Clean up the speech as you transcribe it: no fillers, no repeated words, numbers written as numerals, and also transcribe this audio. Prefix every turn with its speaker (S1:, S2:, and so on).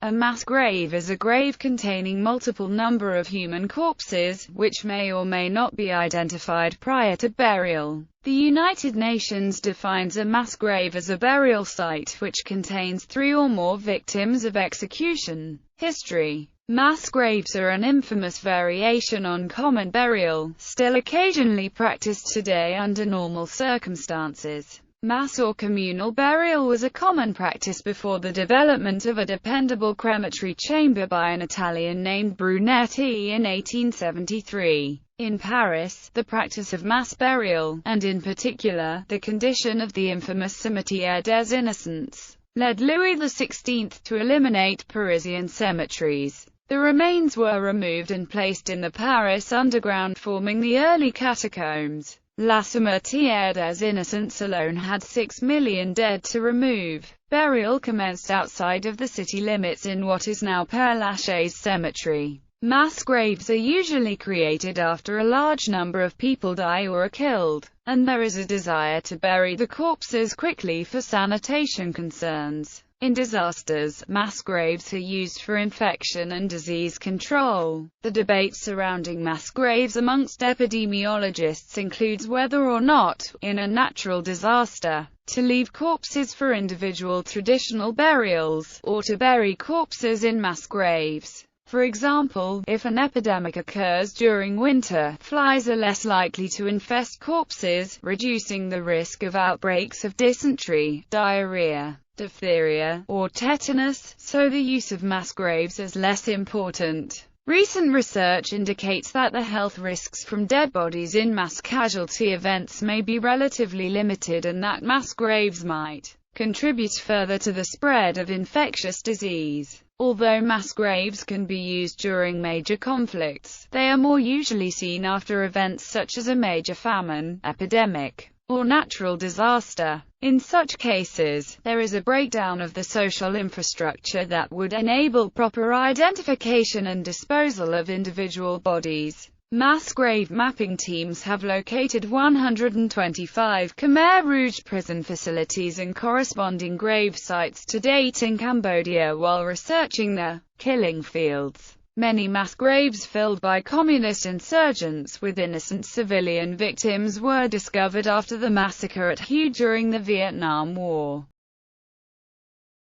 S1: A mass grave is a grave containing multiple number of human corpses, which may or may not be identified prior to burial. The United Nations defines a mass grave as a burial site which contains 3 or more victims of execution. History. Mass graves are an infamous variation on common burial, still occasionally practiced today under normal circumstances. Mass or communal burial was a common practice before the development of a dependable crematory chamber by an Italian named Brunetti in 1873. In Paris, the practice of mass burial, and in particular, the condition of the infamous Cimetière des Innocents, led Louis XVI to eliminate Parisian cemeteries. The remains were removed and placed in the Paris underground, forming the early catacombs. La Cimetière des Innocents alone had 6 million dead to remove. Burial commenced outside of the city limits in what is now Père Lachaise Cemetery. Mass graves are usually created after a large number of people die or are killed, and there is a desire to bury the corpses quickly for sanitation concerns. In disasters, mass graves are used for infection and disease control. The debate surrounding mass graves amongst epidemiologists includes whether or not, in a natural disaster, to leave corpses for individual traditional burials, or to bury corpses in mass graves. For example, if an epidemic occurs during winter, flies are less likely to infest corpses, reducing the risk of outbreaks of dysentery, diarrhea, diphtheria, or tetanus, so the use of mass graves is less important. Recent research indicates that the health risks from dead bodies in mass casualty events may be relatively limited and that mass graves might contribute further to the spread of infectious disease. Although mass graves can be used during major conflicts, they are more usually seen after events such as a major famine, epidemic, or natural disaster. In such cases, there is a breakdown of the social infrastructure that would enable proper identification and disposal of individual bodies. Mass grave mapping teams have located 125 Khmer Rouge prison facilities and corresponding grave sites to date in Cambodia while researching the killing fields. Many mass graves filled by communist insurgents with innocent civilian victims were discovered after the massacre at Hue during the Vietnam War.